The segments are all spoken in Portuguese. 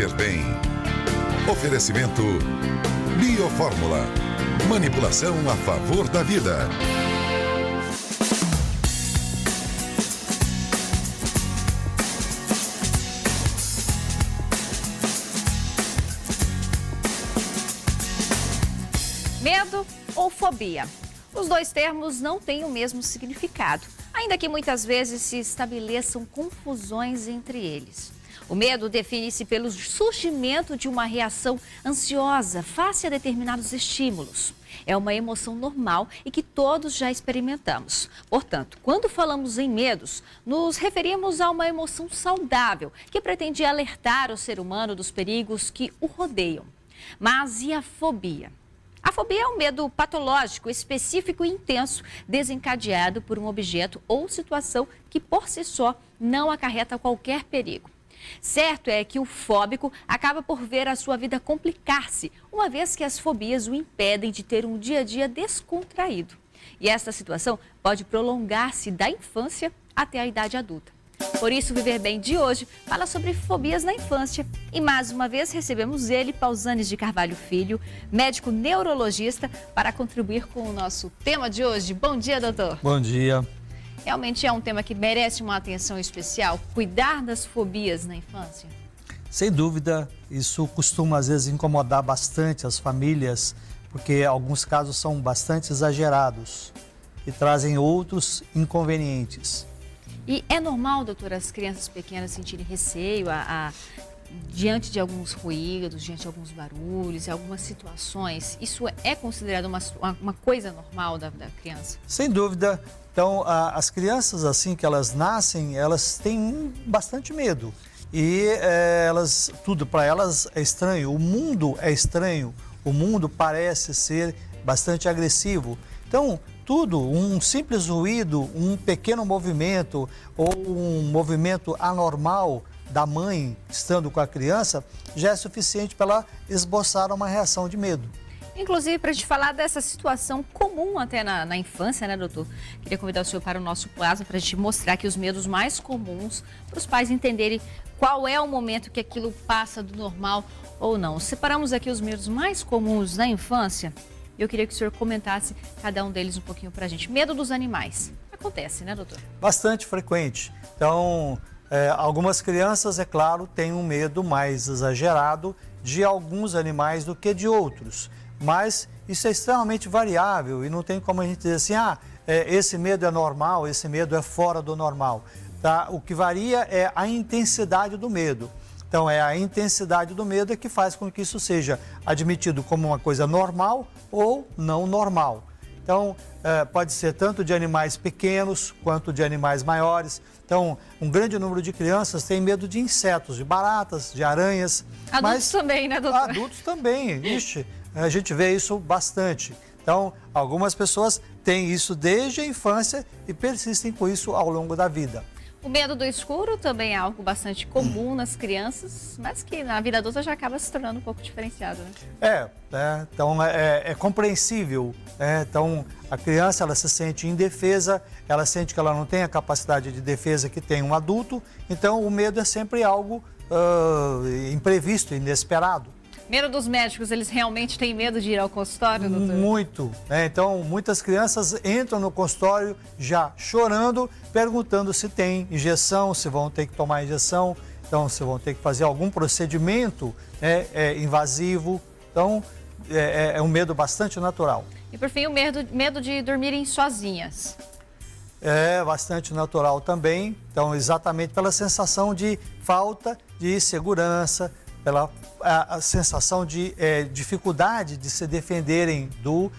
viver bem. Oferecimento Biofórmula. Manipulação a favor da vida. Medo ou fobia? Os dois termos não têm o mesmo significado, ainda que muitas vezes se estabeleçam confusões entre eles. O medo define-se pelo surgimento de uma reação ansiosa face a determinados estímulos. É uma emoção normal e que todos já experimentamos. Portanto, quando falamos em medos, nos referimos a uma emoção saudável que pretende alertar o ser humano dos perigos que o rodeiam. Mas e a fobia? A fobia é um medo patológico, específico e intenso, desencadeado por um objeto ou situação que, por si só, não acarreta qualquer perigo. Certo é que o fóbico acaba por ver a sua vida complicar-se, uma vez que as fobias o impedem de ter um dia a dia descontraído. E esta situação pode prolongar-se da infância até a idade adulta. Por isso, o Viver Bem de hoje fala sobre fobias na infância. E mais uma vez recebemos ele, Pausanes de Carvalho Filho, médico neurologista, para contribuir com o nosso tema de hoje. Bom dia, doutor. Bom dia. Realmente é um tema que merece uma atenção especial, cuidar das fobias na infância? Sem dúvida, isso costuma às vezes incomodar bastante as famílias, porque alguns casos são bastante exagerados e trazem outros inconvenientes. E é normal, doutora, as crianças pequenas sentirem receio diante de alguns ruídos, diante de alguns barulhos, algumas situações? Isso é considerado uma coisa normal da criança? Sem dúvida. Então, as crianças, assim que elas nascem, elas têm bastante medo. E tudo para elas é estranho. O mundo é estranho. O mundo parece ser bastante agressivo. Então, um simples ruído, um pequeno movimento ou um movimento anormal da mãe estando com a criança já é suficiente para ela esboçar uma reação de medo. Inclusive, para a gente falar dessa situação comum até na infância, né, doutor? Queria convidar o senhor para o nosso plasma para a gente mostrar aqui os medos mais comuns para os pais entenderem qual é o momento que aquilo passa do normal ou não. Separamos aqui os medos mais comuns na infância. Eu queria que o senhor comentasse cada um deles um pouquinho para a gente. Medo dos animais. Acontece, né, doutor? Bastante frequente. Então, algumas crianças, é claro, têm um medo mais exagerado de alguns animais do que de outros. Mas isso é extremamente variável e não tem como a gente dizer assim, esse medo é normal, esse medo é fora do normal. Tá? O que varia é a intensidade do medo. Então, é a intensidade do medo que faz com que isso seja admitido como uma coisa normal ou não normal. Então, pode ser tanto de animais pequenos quanto de animais maiores. Então, um grande número de crianças tem medo de insetos, de baratas, de aranhas. Adultos também, né, doutor? Adultos também, ixi, a gente vê isso bastante. Então, algumas pessoas têm isso desde a infância e persistem com isso ao longo da vida. O medo do escuro também é algo bastante comum nas crianças, mas que na vida adulta já acaba se tornando um pouco diferenciado, né? Então é compreensível. Então a criança ela se sente indefesa, ela sente que ela não tem a capacidade de defesa que tem um adulto, então o medo é sempre algo imprevisto, inesperado. Medo dos médicos, eles realmente têm medo de ir ao consultório, doutor? Muito. Então, muitas crianças entram no consultório já chorando, perguntando se tem injeção, se vão ter que tomar injeção, então se vão ter que fazer algum procedimento invasivo. Então, é um medo bastante natural. E por fim, o medo de dormirem sozinhas. É bastante natural também. Então, exatamente pela sensação de falta de segurança, pela a sensação de dificuldade de se defenderem do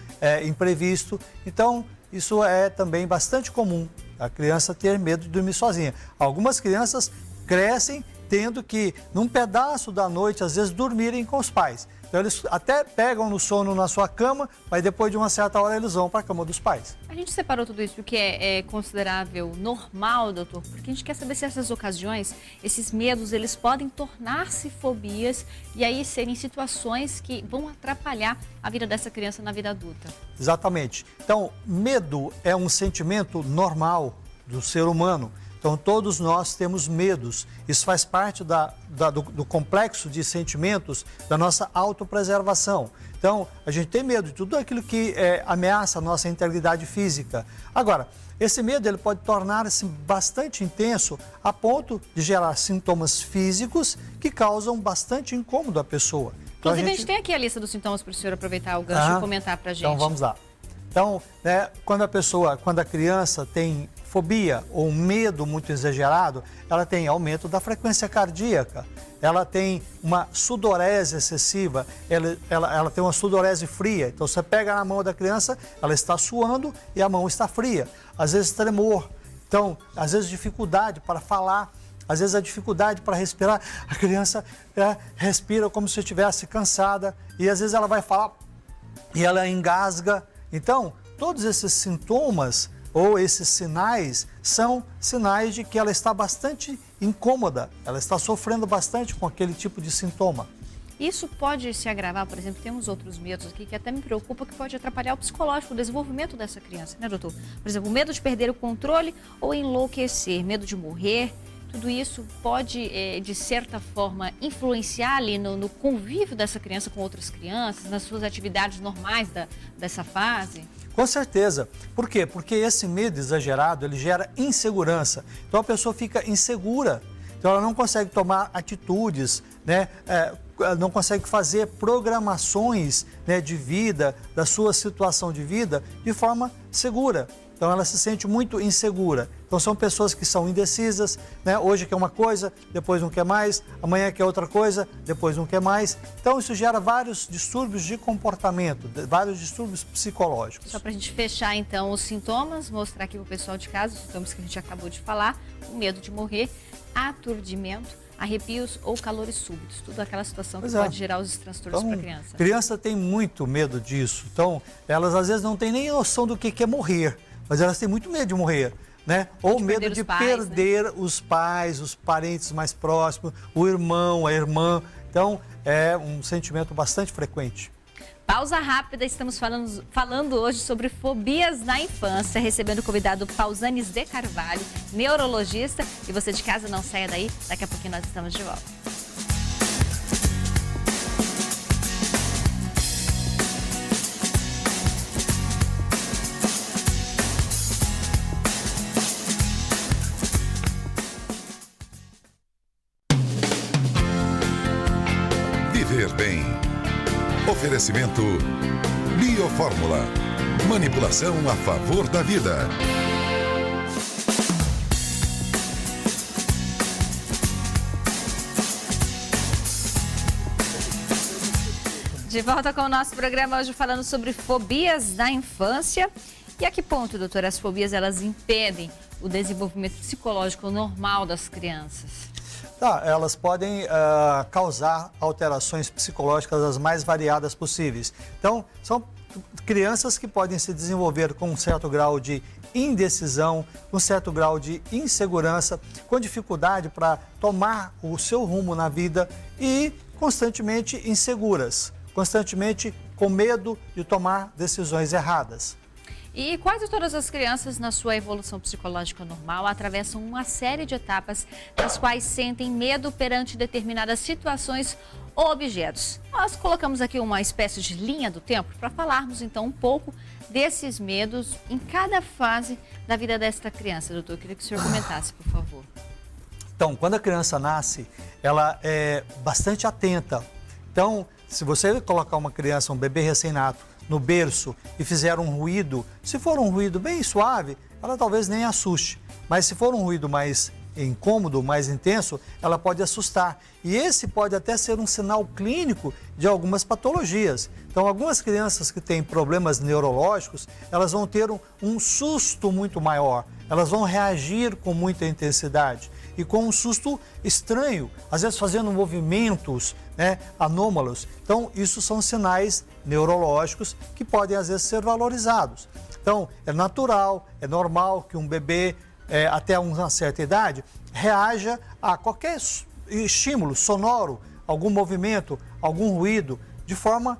imprevisto. Então, isso é também bastante comum, a criança ter medo de dormir sozinha. Algumas crianças crescem tendo que, num pedaço da noite, às vezes, dormirem com os pais. Então, eles até pegam no sono na sua cama, mas depois de uma certa hora eles vão para a cama dos pais. A gente separou tudo isso porque é considerável normal, doutor, porque a gente quer saber se essas ocasiões, esses medos, eles podem tornar-se fobias e aí serem situações que vão atrapalhar a vida dessa criança na vida adulta. Exatamente. Então, medo é um sentimento normal do ser humano. Então, Então, todos nós temos medos. Isso faz parte do complexo de sentimentos da nossa autopreservação. Então, a gente tem medo de tudo aquilo que ameaça a nossa integridade física. Agora, esse medo ele pode tornar-se bastante intenso a ponto de gerar sintomas físicos que causam bastante incômodo à pessoa. Então, Inclusive, a gente tem aqui a lista dos sintomas para o senhor aproveitar o gancho e comentar para a gente. Então, vamos lá. Então, quando a criança tem fobia ou medo muito exagerado, ela tem aumento da frequência cardíaca, ela tem uma sudorese excessiva, ela tem uma sudorese fria. Então, você pega na mão da criança, ela está suando e a mão está fria. Às vezes, tremor. Então, às vezes, dificuldade para falar. Às vezes, a dificuldade para respirar. A criança respira como se estivesse cansada e, às vezes, ela vai falar e ela engasga. Então, todos esses sintomas ou esses sinais são sinais de que ela está bastante incômoda, ela está sofrendo bastante com aquele tipo de sintoma. Isso pode se agravar, por exemplo, temos outros medos aqui que até me preocupa, que pode atrapalhar o psicológico, o desenvolvimento dessa criança, né, doutor? Por exemplo, o medo de perder o controle ou enlouquecer, medo de morrer. Tudo isso pode, de certa forma, influenciar ali no convívio dessa criança com outras crianças, nas suas atividades normais dessa fase? Com certeza. Por quê? Porque esse medo exagerado, ele gera insegurança. Então, a pessoa fica insegura. Então, ela não consegue tomar atitudes, né? Não consegue fazer programações, né, de vida, da sua situação de vida, de forma segura. Então, ela se sente muito insegura. Então, são pessoas que são indecisas, né? Hoje quer uma coisa, depois não quer mais, amanhã quer outra coisa, depois não quer mais. Então, isso gera vários distúrbios de comportamento, vários distúrbios psicológicos. Só para a gente fechar, então, os sintomas, mostrar aqui para o pessoal de casa, os sintomas que a gente acabou de falar: o medo de morrer, aturdimento, arrepios ou calores súbitos. Tudo aquela situação que pode gerar os transtornos para a criança. A criança tem muito medo disso. Então, elas às vezes não têm nem noção do que é morrer, mas elas têm muito medo de morrer, né? Ou medo de perder os pais, os parentes mais próximos, o irmão, a irmã. Então, é um sentimento bastante frequente. Pausa rápida, estamos falando hoje sobre fobias na infância, recebendo o convidado Pausanes de Carvalho, neurologista. E você de casa não saia daí, daqui a pouquinho nós estamos de volta. Viver bem. Oferecimento Biofórmula. Manipulação a favor da vida. De volta com o nosso programa hoje falando sobre fobias na infância. E a que ponto, doutora, as fobias elas impedem o desenvolvimento psicológico normal das crianças? Elas podem causar alterações psicológicas as mais variadas possíveis. Então, são crianças que podem se desenvolver com um certo grau de indecisão, um certo grau de insegurança, com dificuldade para tomar o seu rumo na vida e constantemente inseguras, constantemente com medo de tomar decisões erradas. E quase todas as crianças, na sua evolução psicológica normal, atravessam uma série de etapas nas quais sentem medo perante determinadas situações ou objetos. Nós colocamos aqui uma espécie de linha do tempo para falarmos, então, um pouco desses medos em cada fase da vida desta criança. Doutor, eu queria que o senhor comentasse, por favor. Então, quando a criança nasce, ela é bastante atenta. Então, se você colocar uma criança, um bebê recém-nato, no berço e fizer um ruído, se for um ruído bem suave, ela talvez nem assuste. Mas se for um ruído mais incômodo, mais intenso, ela pode assustar. E esse pode até ser um sinal clínico de algumas patologias. Então, algumas crianças que têm problemas neurológicos, elas vão ter um susto muito maior. Elas vão reagir com muita intensidade e com um susto estranho, às vezes fazendo movimentos, né, anômalos. Então, isso são sinais neurológicos que podem, às vezes, ser valorizados. Então, é natural, é normal que um bebê, até uma certa idade, reaja a qualquer estímulo sonoro, algum movimento, algum ruído, de forma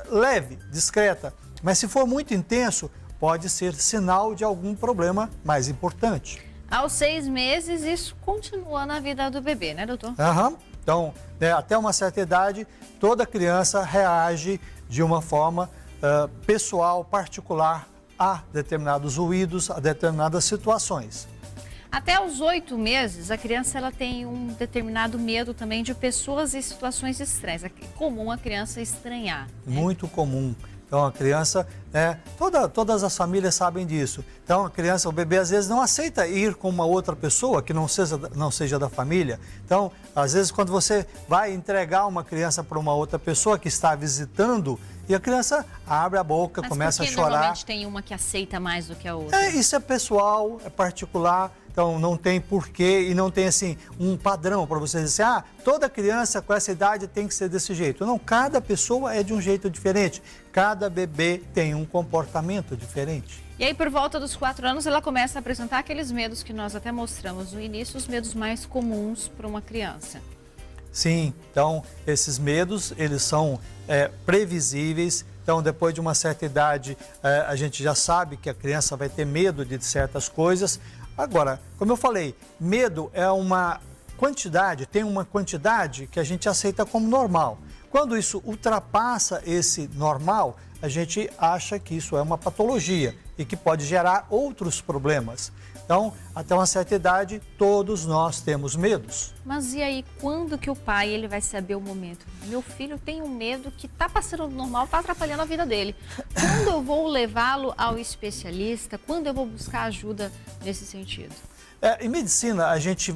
leve, discreta. Mas se for muito intenso, pode ser sinal de algum problema mais importante. Aos 6 meses, isso continua na vida do bebê, né, doutor? Então, até uma certa idade, toda criança reage de uma forma pessoal, particular, a determinados ruídos, a determinadas situações. Até os 8 meses, a criança ela tem um determinado medo também de pessoas e situações estranhas. É comum a criança estranhar. Né? Muito comum. Então, a criança, todas as famílias sabem disso. Então, a criança, o bebê, às vezes, não aceita ir com uma outra pessoa que não seja da família. Então, às vezes, quando você vai entregar uma criança para uma outra pessoa que está visitando, e a criança abre a boca, começa a chorar. Normalmente tem uma que aceita mais do que a outra? Isso é pessoal, é particular. Então, não tem porquê e não tem, assim, um padrão para você dizer assim, toda criança com essa idade tem que ser desse jeito. Não, cada pessoa é de um jeito diferente. Cada bebê tem um comportamento diferente. E aí, por volta dos 4 anos, ela começa a apresentar aqueles medos que nós até mostramos no início, os medos mais comuns para uma criança. Sim, então, esses medos, eles são previsíveis. Então, depois de uma certa idade, a gente já sabe que a criança vai ter medo de certas coisas. Agora, como eu falei, medo é uma quantidade, tem uma quantidade que a gente aceita como normal. Quando isso ultrapassa esse normal, a gente acha que isso é uma patologia e que pode gerar outros problemas. Então, até uma certa idade, todos nós temos medos. Mas e aí, quando que o pai ele vai saber o momento? Meu filho tem um medo que está passando do normal, está atrapalhando a vida dele. Quando eu vou levá-lo ao especialista? Quando eu vou buscar ajuda nesse sentido? Em medicina, a gente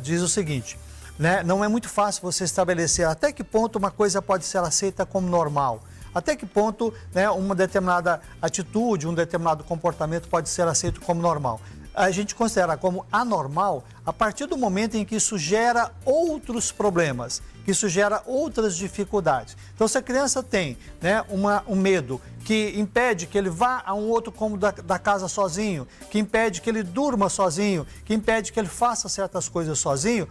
diz o seguinte, né? Não é muito fácil você estabelecer até que ponto uma coisa pode ser aceita como normal. Até que ponto, né, uma determinada atitude, um determinado comportamento pode ser aceito como normal. A gente considera como anormal a partir do momento em que isso gera outros problemas, que isso gera outras dificuldades. Então, se a criança tem, né, um medo que impede que ele vá a um outro cômodo da casa sozinho, que impede que ele durma sozinho, que impede que ele faça certas coisas sozinho,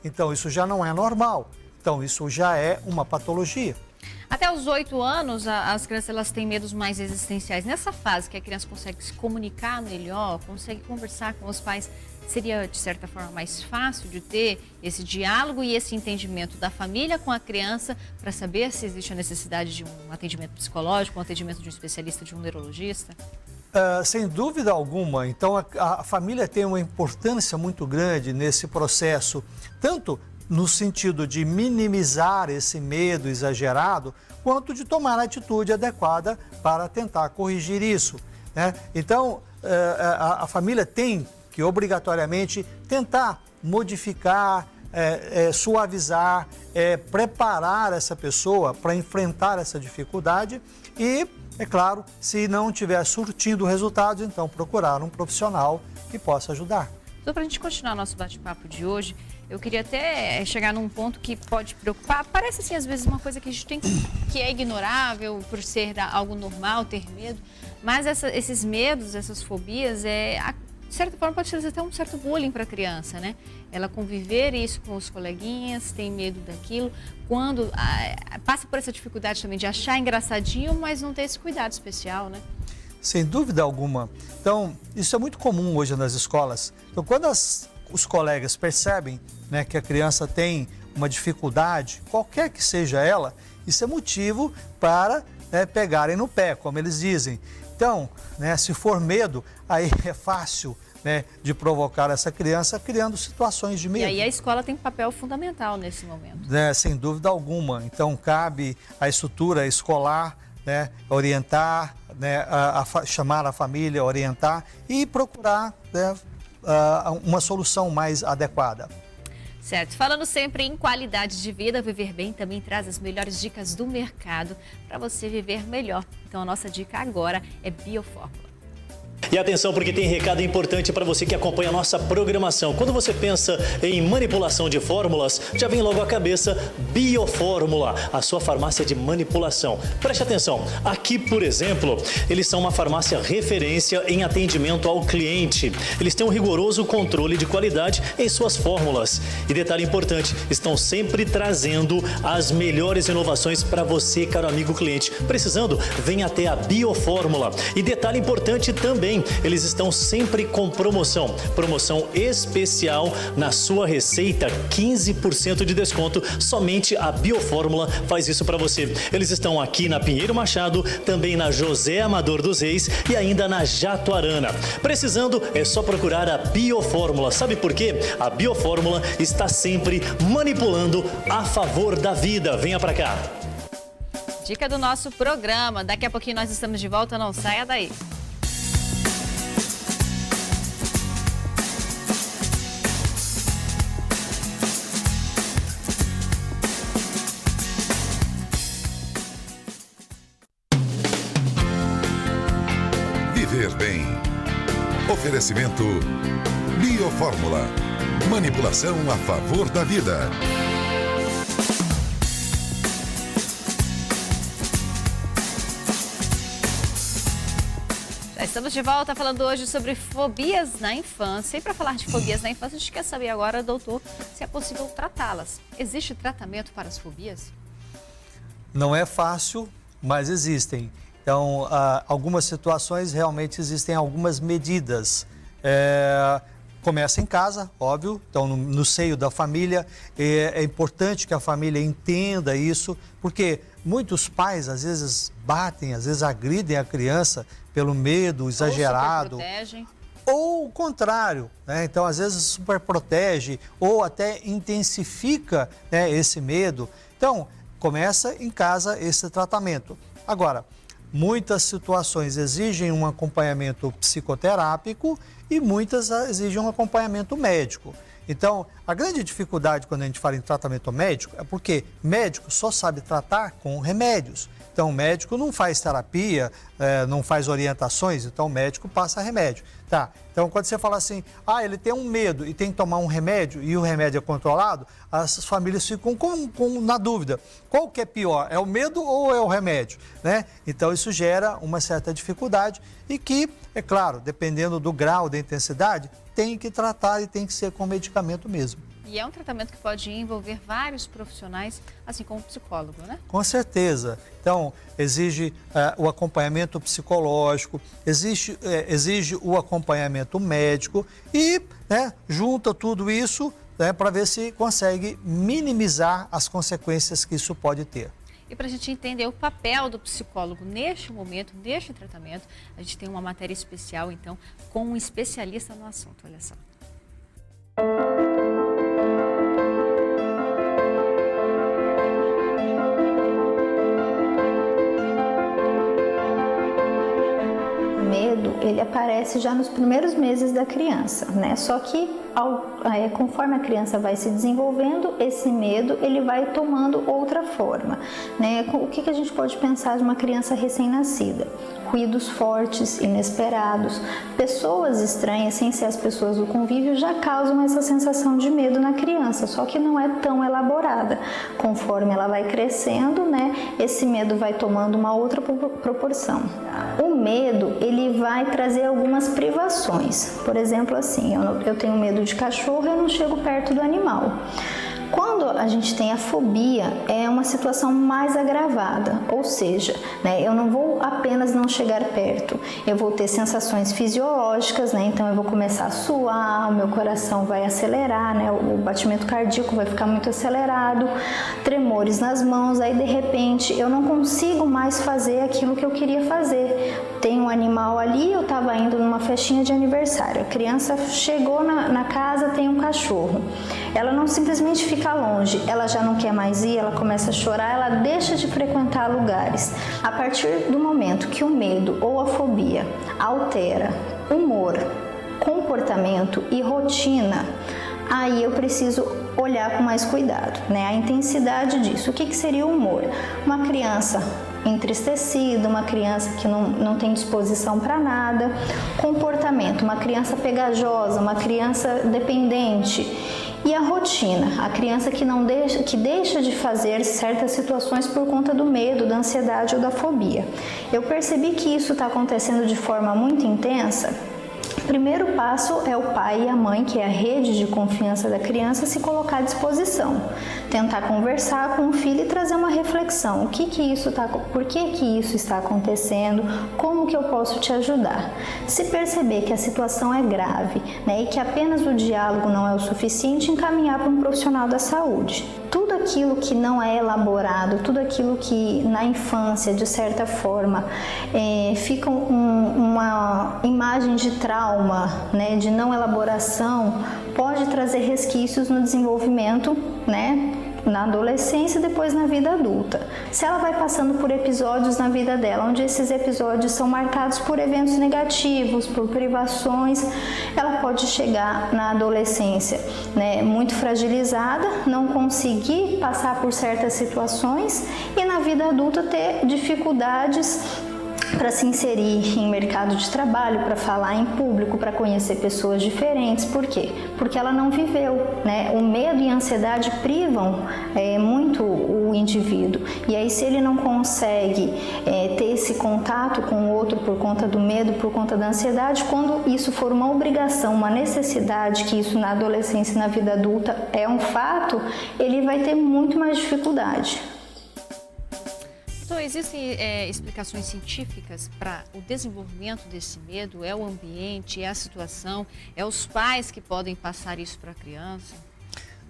então isso já não é normal. Então, isso já é uma patologia. Até os 8 anos, as crianças elas têm medos mais existenciais. Nessa fase que a criança consegue se comunicar melhor, consegue conversar com os pais, seria, de certa forma, mais fácil de ter esse diálogo e esse entendimento da família com a criança para saber se existe a necessidade de um atendimento psicológico, um atendimento de um especialista, de um neurologista? Sem dúvida alguma. Então, a família tem uma importância muito grande nesse processo, tanto no sentido de minimizar esse medo exagerado, quanto de tomar a atitude adequada para tentar corrigir isso, né? Então, a família tem que obrigatoriamente tentar modificar, suavizar, preparar essa pessoa para enfrentar essa dificuldade e, é claro, se não estiver surtindo resultados, então procurar um profissional que possa ajudar. Então, para a gente continuar nosso bate-papo de hoje, eu queria até chegar num ponto que pode preocupar. Parece, assim, às vezes uma coisa que a gente tem que é ignorável por ser algo normal, ter medo. Mas esses medos, essas fobias, de certa forma pode ser até um certo bullying para a criança, né? Ela conviver isso com os coleguinhas, tem medo daquilo. Quando passa por essa dificuldade também de achar engraçadinho, mas não ter esse cuidado especial, né? Sem dúvida alguma. Então, isso é muito comum hoje nas escolas. Então, quando os colegas percebem, né, que a criança tem uma dificuldade, qualquer que seja ela, isso é motivo para pegarem no pé, como eles dizem. Então, né, se for medo, aí é fácil, né, de provocar essa criança criando situações de medo. E aí a escola tem um papel fundamental nesse momento. Sem dúvida alguma. Então, cabe à estrutura escolar, né, orientar, né, chamar a família, orientar e procurar, né, uma solução mais adequada. Certo. Falando sempre em qualidade de vida, Viver Bem também traz as melhores dicas do mercado para você viver melhor. Então, a nossa dica agora é Biofórmula. E atenção, porque tem recado importante para você que acompanha a nossa programação. Quando você pensa em manipulação de fórmulas, já vem logo à cabeça Biofórmula, a sua farmácia de manipulação. Preste atenção, aqui, por exemplo, eles são uma farmácia referência em atendimento ao cliente. Eles têm um rigoroso controle de qualidade em suas fórmulas. E detalhe importante, estão sempre trazendo as melhores inovações para você, caro amigo cliente. Precisando, vem até a Biofórmula. E detalhe importante também, também eles estão sempre com promoção. Promoção especial na sua receita, 15% de desconto. Somente a Biofórmula faz isso para você. Eles estão aqui na Pinheiro Machado, também na José Amador dos Reis e ainda na Jatuarana. Precisando, é só procurar a Biofórmula. Sabe por quê? A Biofórmula está sempre manipulando a favor da vida. Venha para cá. Dica do nosso programa. Daqui a pouquinho nós estamos de volta, não saia daí. Viver bem. Oferecimento Biofórmula. Manipulação a favor da vida. Estamos de volta falando hoje sobre fobias na infância. E para falar de fobias na infância, a gente quer saber agora, doutor, se é possível tratá-las. Existe tratamento para as fobias? Não é fácil, mas existem. Então, algumas situações realmente existem algumas medidas. Começa em casa, óbvio, então no seio da família. É importante que a família entenda isso, porque muitos pais às vezes batem, às vezes agridem a criança pelo medo exagerado. Ou o contrário, né? Então às vezes superprotege ou até intensifica, né, esse medo. Então, começa em casa esse tratamento. Agora, muitas situações exigem um acompanhamento psicoterápico e muitas exigem um acompanhamento médico. Então, a grande dificuldade quando a gente fala em tratamento médico é porque médico só sabe tratar com remédios. Então, o médico não faz terapia, não faz orientações, então o médico passa remédio. Tá, então quando você fala assim, ele tem um medo e tem que tomar um remédio e o remédio é controlado, as famílias ficam na dúvida. Qual que é pior, é o medo ou é o remédio? Né? Então isso gera uma certa dificuldade e que, é claro, dependendo do grau, da intensidade, tem que tratar e tem que ser com medicamento mesmo. E é um tratamento que pode envolver vários profissionais, assim como o psicólogo, né? Com certeza. Então, exige o acompanhamento psicológico, exige o acompanhamento médico e, né, junta tudo isso, né, para ver se consegue minimizar as consequências que isso pode ter. E para a gente entender o papel do psicólogo neste momento, neste tratamento, a gente tem uma matéria especial, então, com um especialista no assunto. Olha só. Ele aparece já nos primeiros meses da criança, né? Só que conforme a criança vai se desenvolvendo, esse medo ele vai tomando outra forma, né? O que a gente pode pensar de uma criança recém-nascida? Ruídos fortes, inesperados, pessoas estranhas, sem ser as pessoas do convívio, já causam essa sensação de medo na criança, só que não é tão elaborada. Conforme ela vai crescendo, né, esse medo vai tomando uma outra proporção. O medo, ele vai trazer algumas privações. Por exemplo, assim, eu tenho medo de cachorro, eu não chego perto do animal. Quando a gente tem a fobia, é uma situação mais agravada, ou seja, né, eu não vou apenas não chegar perto, eu vou ter sensações fisiológicas, né, então eu vou começar a suar, o meu coração vai acelerar, né, o batimento cardíaco vai ficar muito acelerado, tremores nas mãos, aí de repente eu não consigo mais fazer aquilo que eu queria fazer. Tem um animal ali, eu estava indo numa festinha de aniversário, a criança chegou na casa, tem um cachorro, ela não simplesmente fica longe, ela já não quer mais ir, ela começa a chorar, ela deixa de frequentar lugares. A partir do momento que o medo ou a fobia altera humor, comportamento e rotina, aí eu preciso olhar com mais cuidado, né? A intensidade disso. O que seria o humor? Uma criança entristecida, uma criança que não tem disposição para nada. Comportamento, uma criança pegajosa, uma criança dependente. E a rotina, a criança que deixa de fazer certas situações por conta do medo, da ansiedade ou da fobia. Eu percebi que isso está acontecendo de forma muito intensa O primeiro passo é o pai e a mãe, que é a rede de confiança da criança, se colocar à disposição. Tentar conversar com o filho e trazer uma reflexão. Por que isso está acontecendo? Como que eu posso te ajudar? Se perceber que a situação é grave, né, e que apenas o diálogo não é o suficiente, encaminhar para um profissional da saúde. Tudo aquilo que não é elaborado, tudo aquilo que na infância, de certa forma, fica uma imagem de trauma, né, de não elaboração, pode trazer resquícios no desenvolvimento, né, na adolescência e depois na vida adulta. Se ela vai passando por episódios na vida dela, onde esses episódios são marcados por eventos negativos, por privações, ela pode chegar na adolescência, né, muito fragilizada, não conseguir passar por certas situações e na vida adulta ter dificuldades para se inserir em mercado de trabalho, para falar em público, para conhecer pessoas diferentes. Por quê? Porque ela não viveu, né? O medo e a ansiedade privam muito o indivíduo. E aí, se ele não consegue ter esse contato com o outro por conta do medo, por conta da ansiedade, quando isso for uma obrigação, uma necessidade, que isso na adolescência e na vida adulta é um fato, ele vai ter muito mais dificuldade. Então, existem explicações científicas para o desenvolvimento desse medo? É o ambiente, é a situação, é os pais que podem passar isso para a criança?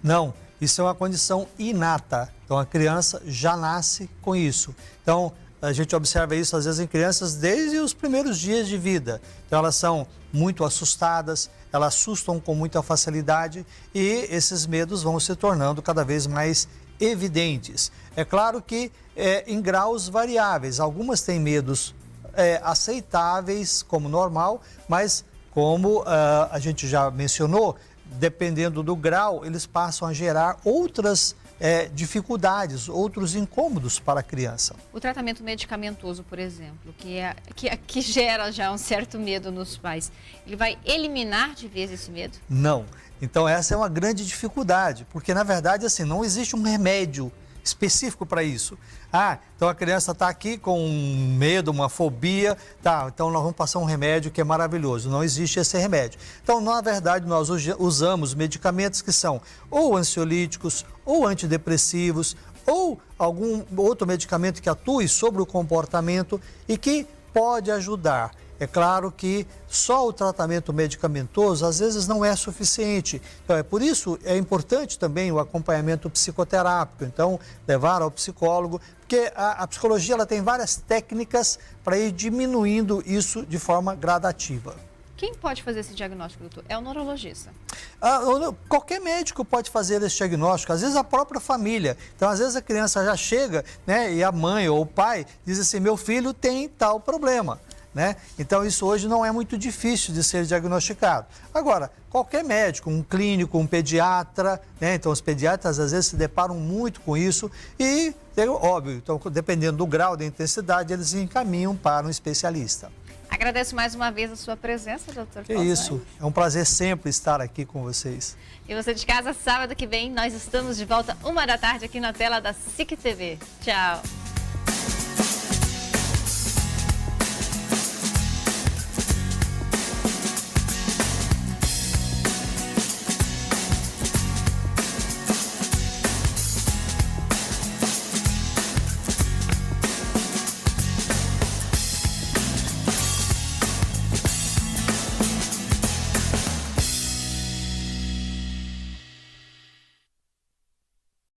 Não, isso é uma condição inata. Então, a criança já nasce com isso. Então, a gente observa isso, às vezes, em crianças desde os primeiros dias de vida. Então, elas são muito assustadas, elas assustam com muita facilidade e esses medos vão se tornando cada vez mais evidentes. É claro que em graus variáveis. Algumas têm medos aceitáveis como normal, mas como a gente já mencionou, dependendo do grau, eles passam a gerar outras dificuldades, outros incômodos para a criança. O tratamento medicamentoso, por exemplo, que gera já um certo medo nos pais, ele vai eliminar de vez esse medo? Não. Então essa é uma grande dificuldade, porque na verdade assim, não existe um remédio específico para isso. Então a criança está aqui com um medo, uma fobia, então nós vamos passar um remédio que é maravilhoso. Não existe esse remédio. Então, na verdade, nós usamos medicamentos que são ou ansiolíticos, ou antidepressivos, ou algum outro medicamento que atue sobre o comportamento e que pode ajudar. É claro que só o tratamento medicamentoso às vezes não é suficiente. Então, por isso é importante também o acompanhamento psicoterápico. Então, levar ao psicólogo, porque a psicologia ela tem várias técnicas para ir diminuindo isso de forma gradativa. Quem pode fazer esse diagnóstico, doutor? É o neurologista? Qualquer médico pode fazer esse diagnóstico, às vezes a própria família. Então, às vezes a criança já chega, né, e a mãe ou o pai diz assim, meu filho tem tal problema. Né? Então, isso hoje não é muito difícil de ser diagnosticado. Agora, qualquer médico, um clínico, um pediatra, né? Então os pediatras às vezes se deparam muito com isso e, óbvio, então, dependendo do grau, da intensidade, eles encaminham para um especialista. Agradeço mais uma vez a sua presença, doutor. Que isso, é um prazer sempre estar aqui com vocês. E você de casa, sábado que vem, nós estamos de volta 13h aqui na tela da SIC TV. Tchau.